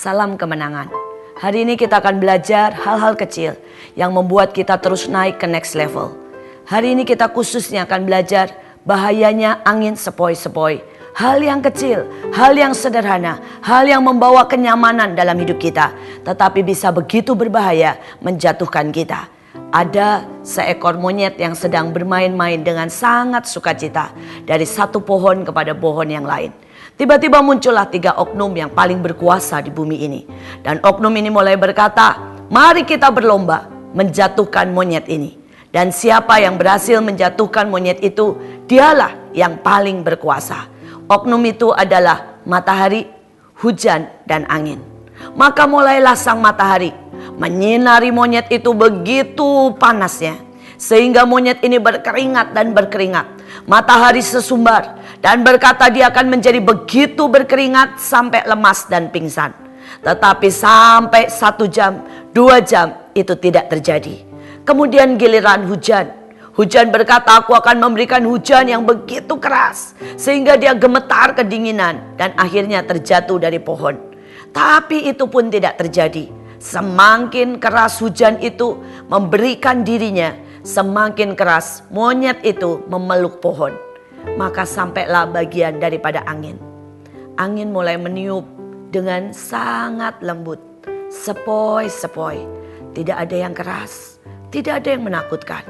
Salam kemenangan. Hari ini kita akan belajar hal-hal kecil yang membuat kita terus naik ke next level. Hari ini kita khususnya akan belajar bahayanya angin sepoi-sepoi. Hal yang kecil, hal yang sederhana, hal yang membawa kenyamanan dalam hidup kita, tetapi bisa begitu berbahaya menjatuhkan kita. Ada seekor monyet yang sedang bermain-main dengan sangat sukacita dari satu pohon kepada pohon yang lain. Tiba-tiba muncullah 3 oknum yang paling berkuasa di bumi ini. Dan oknum ini mulai berkata, mari kita berlomba menjatuhkan monyet ini. Dan siapa yang berhasil menjatuhkan monyet itu, dialah yang paling berkuasa. Oknum itu adalah matahari, hujan, dan angin. Maka mulailah sang matahari menyinari monyet itu begitu panasnya, sehingga monyet ini berkeringat dan berkeringat. Matahari sesumbar dan berkata dia akan menjadi begitu berkeringat sampai lemas dan pingsan. Tetapi sampai 1 jam, 2 jam itu tidak terjadi. Kemudian giliran hujan. Hujan berkata, aku akan memberikan hujan yang begitu keras sehingga dia gemetar kedinginan dan akhirnya terjatuh dari pohon. Tapi itu pun tidak terjadi. Semakin keras hujan itu memberikan dirinya, semakin keras monyet itu memeluk pohon. Maka sampailah bagian daripada angin. Angin mulai meniup dengan sangat lembut, sepoi-sepoi. Tidak ada yang keras, tidak ada yang menakutkan.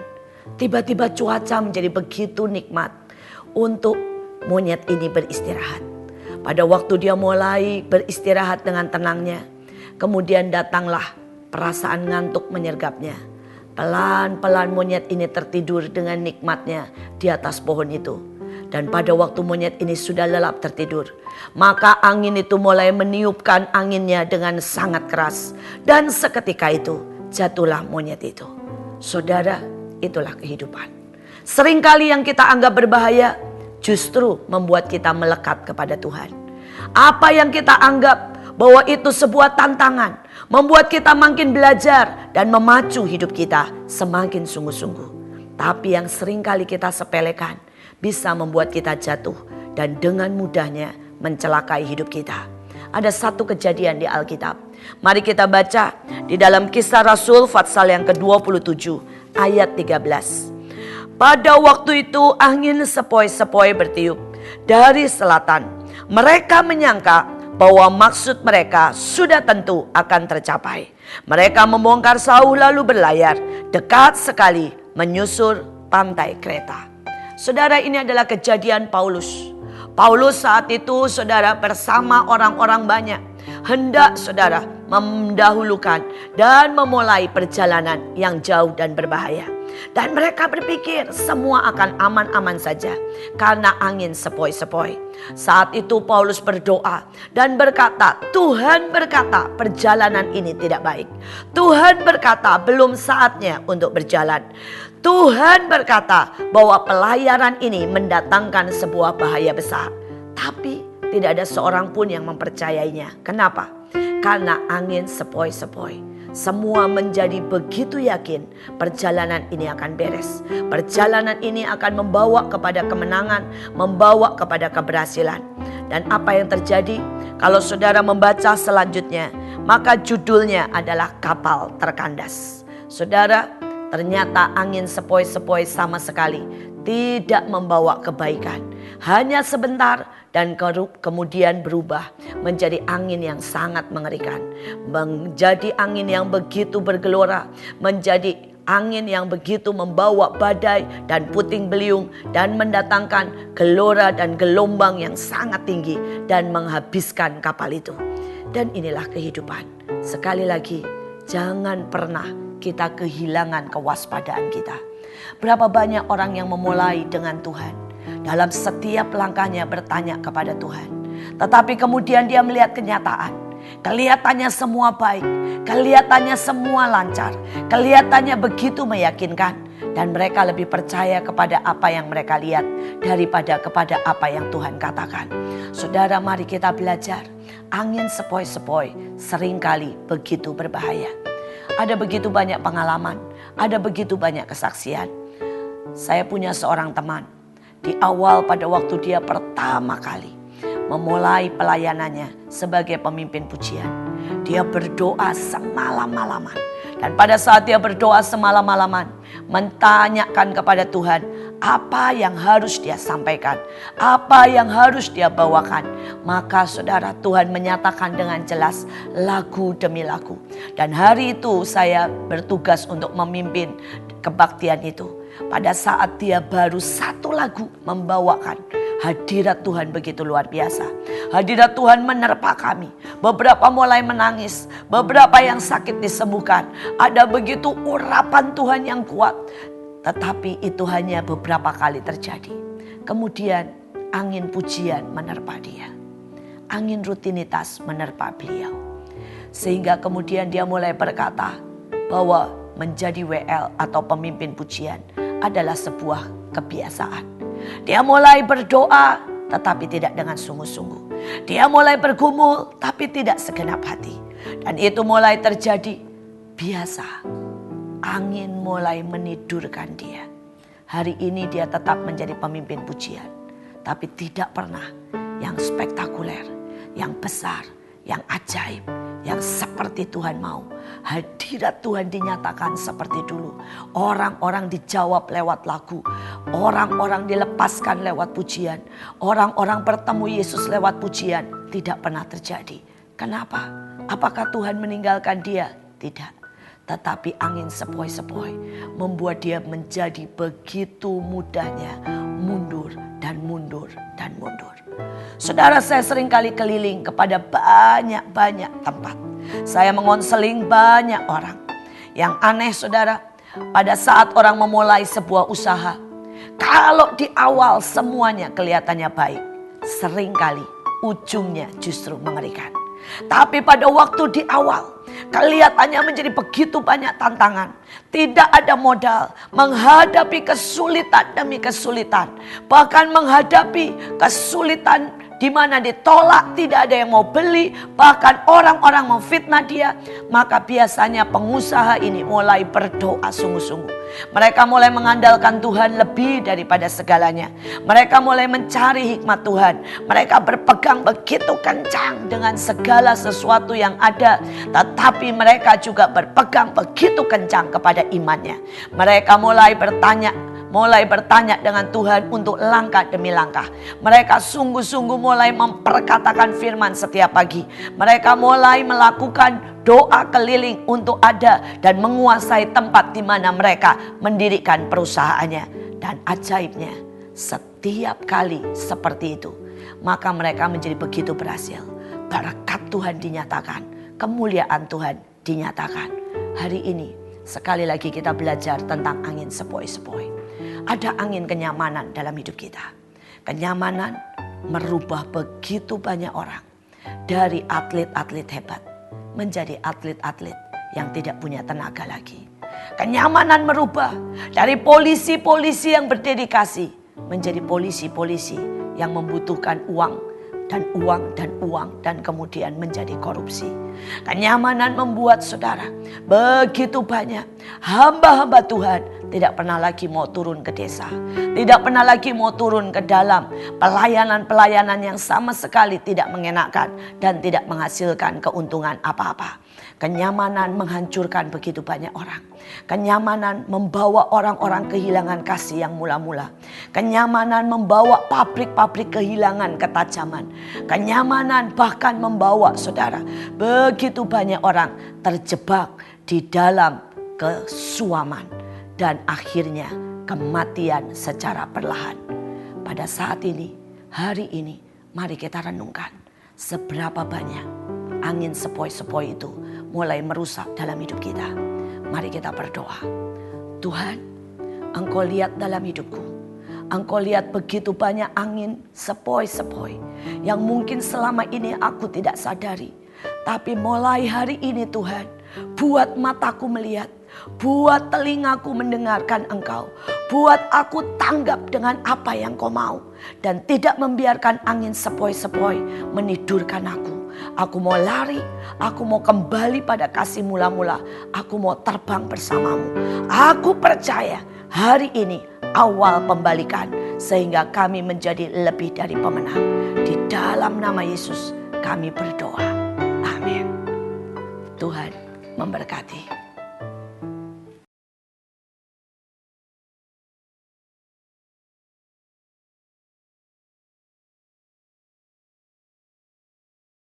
Tiba-tiba cuaca menjadi begitu nikmat untuk monyet ini beristirahat. Pada waktu dia mulai beristirahat dengan tenangnya, kemudian datanglah perasaan ngantuk menyergapnya. Pelan-pelan monyet ini tertidur dengan nikmatnya di atas pohon itu. Dan pada waktu monyet ini sudah lelap tertidur, maka angin itu mulai meniupkan anginnya dengan sangat keras. Dan seketika itu jatuhlah monyet itu. Saudara, itulah kehidupan. Seringkali yang kita anggap berbahaya justru membuat kita melekat kepada Tuhan. Apa yang kita anggap bahwa itu sebuah tantangan, membuat kita makin belajar dan memacu hidup kita semakin sungguh-sungguh. Tapi yang seringkali kita sepelekan bisa membuat kita jatuh dan dengan mudahnya mencelakai hidup kita. Ada satu kejadian di Alkitab. Mari kita baca di dalam Kisah Rasul pasal yang ke-27 ayat 13. Pada waktu itu angin sepoi-sepoi bertiup dari selatan. Mereka menyangka bahwa maksud mereka sudah tentu akan tercapai. Mereka membongkar sauh lalu berlayar dekat sekali menyusur pantai Kreta. Saudara, ini adalah kejadian Paulus. Paulus saat itu, saudara, bersama orang-orang banyak hendak, saudara, mendahulukan dan memulai perjalanan yang jauh dan berbahaya. Dan mereka berpikir semua akan aman-aman saja karena angin sepoi-sepoi. Saat itu Paulus berdoa dan berkata, Tuhan berkata perjalanan ini tidak baik. Tuhan berkata belum saatnya untuk berjalan. Tuhan berkata bahwa pelayaran ini mendatangkan sebuah bahaya besar. Tapi tidak ada seorang pun yang mempercayainya. Kenapa? Karena angin sepoi-sepoi. Semua menjadi begitu yakin perjalanan ini akan beres. Perjalanan ini akan membawa kepada kemenangan, membawa kepada keberhasilan. Dan apa yang terjadi? Kalau saudara membaca selanjutnya, maka judulnya adalah kapal terkandas. Saudara, ternyata angin sepoi-sepoi sama sekali tidak membawa kebaikan. Hanya sebentar dan kemudian berubah menjadi angin yang sangat mengerikan. Menjadi angin yang begitu bergelora, menjadi angin yang begitu membawa badai dan puting beliung dan mendatangkan gelora dan gelombang yang sangat tinggi dan menghabiskan kapal itu. Dan inilah kehidupan. Sekali lagi, jangan pernah kita kehilangan kewaspadaan kita. Berapa banyak orang yang memulai dengan Tuhan, dalam setiap langkahnya bertanya kepada Tuhan, tetapi kemudian dia melihat kenyataan. Kelihatannya semua baik, kelihatannya semua lancar, kelihatannya begitu meyakinkan, dan mereka lebih percaya kepada apa yang mereka lihat daripada kepada apa yang Tuhan katakan. Saudara, mari kita belajar. Angin sepoi-sepoi seringkali begitu berbahaya. Ada begitu banyak pengalaman, ada begitu banyak kesaksian. Saya punya seorang teman, di awal pada waktu dia pertama kali memulai pelayanannya sebagai pemimpin pujian. dia berdoa semalam-malaman. Dan pada saat dia berdoa semalam-malaman, menanyakan kepada Tuhan apa yang harus dia sampaikan, apa yang harus dia bawakan. Maka saudara, Tuhan menyatakan dengan jelas lagu demi lagu. Dan hari itu saya bertugas untuk memimpin kebaktian itu. Pada saat dia baru satu lagu membawakan, hadirat Tuhan begitu luar biasa. Hadirat Tuhan menerpa kami. Beberapa mulai menangis, beberapa yang sakit disembuhkan. Ada begitu urapan Tuhan yang kuat. Tetapi itu hanya beberapa kali terjadi. Kemudian angin pujian menerpa dia. Angin rutinitas menerpa beliau. Sehingga kemudian dia mulai berkata bahwa menjadi WL atau pemimpin pujian adalah sebuah kebiasaan. Dia mulai berdoa tetapi tidak dengan sungguh-sungguh. Dia mulai bergumul tapi tidak segenap hati. Dan itu mulai terjadi biasa. Angin mulai menidurkan dia. Hari ini dia tetap menjadi pemimpin pujian. Tapi tidak pernah yang spektakuler, yang besar, yang ajaib, yang seperti Tuhan mau. Hadirat Tuhan dinyatakan seperti dulu. Orang-orang dijawab lewat lagu. Orang-orang dilepaskan lewat pujian. Orang-orang bertemu Yesus lewat pujian. Tidak pernah terjadi. Kenapa? Apakah Tuhan meninggalkan dia? Tidak. Tetapi angin sepoi-sepoi membuat dia menjadi begitu mudahnya mundur dan mundur dan mundur. Saudara, saya sering kali keliling kepada banyak-banyak tempat. Saya mengonseling banyak orang. Yang aneh saudara, pada saat orang memulai sebuah usaha, kalau di awal semuanya kelihatannya baik, seringkali ujungnya justru mengerikan. Tapi pada waktu di awal kelihatannya menjadi begitu banyak tantangan. Tidak ada modal, menghadapi kesulitan demi kesulitan. Bahkan menghadapi kesulitan di mana ditolak, tidak ada yang mau beli, bahkan orang-orang memfitnah dia. Maka biasanya pengusaha ini mulai berdoa sungguh-sungguh. Mereka mulai mengandalkan Tuhan lebih daripada segalanya. Mereka mulai mencari hikmat Tuhan. Mereka berpegang begitu kencang dengan segala sesuatu yang ada. Tetapi mereka juga berpegang begitu kencang kepada imannya. Mereka mulai bertanya dengan Tuhan untuk langkah demi langkah. Mereka sungguh-sungguh mulai memperkatakan firman setiap pagi. Mereka mulai melakukan doa keliling untuk ada dan menguasai tempat di mana mereka mendirikan perusahaannya. Dan ajaibnya, setiap kali seperti itu, maka mereka menjadi begitu berhasil. Berkat Tuhan dinyatakan, kemuliaan Tuhan dinyatakan. Hari ini sekali lagi kita belajar tentang angin sepoi-sepoi. Ada angin kenyamanan dalam hidup kita. Kenyamanan merubah begitu banyak orang. Dari atlet-atlet hebat menjadi atlet-atlet yang tidak punya tenaga lagi. Kenyamanan merubah dari polisi-polisi yang berdedikasi menjadi polisi-polisi yang membutuhkan uang dan uang dan uang dan kemudian menjadi korupsi. Kenyamanan membuat saudara begitu banyak hamba-hamba Tuhan tidak pernah lagi mau turun ke desa. Tidak pernah lagi mau turun ke dalam pelayanan-pelayanan yang sama sekali tidak mengenakan dan tidak menghasilkan keuntungan apa-apa. Kenyamanan menghancurkan begitu banyak orang. Kenyamanan membawa orang-orang kehilangan kasih yang mula-mula. Kenyamanan membawa pabrik-pabrik kehilangan ketajaman. Kenyamanan bahkan membawa saudara begitu banyak orang terjebak di dalam kesuaman. Dan akhirnya kematian secara perlahan. Pada saat ini, hari ini, mari kita renungkan seberapa banyak angin sepoi-sepoi itu mulai merusak dalam hidup kita. Mari kita berdoa. Tuhan, Engkau lihat dalam hidupku. Engkau lihat begitu banyak angin sepoi-sepoi yang mungkin selama ini aku tidak sadari. Tapi mulai hari ini Tuhan, buat mataku melihat. Buat telingaku mendengarkan Engkau. Buat aku tanggap dengan apa yang Kau mau. Dan tidak membiarkan angin sepoi-sepoi menidurkan aku. Aku mau lari. Aku mau kembali pada kasih mula-mula. Aku mau terbang bersamamu. Aku percaya hari ini awal pembalikan. Sehingga kami menjadi lebih dari pemenang. Di dalam nama Yesus kami berdoa. Amin. Tuhan memberkati.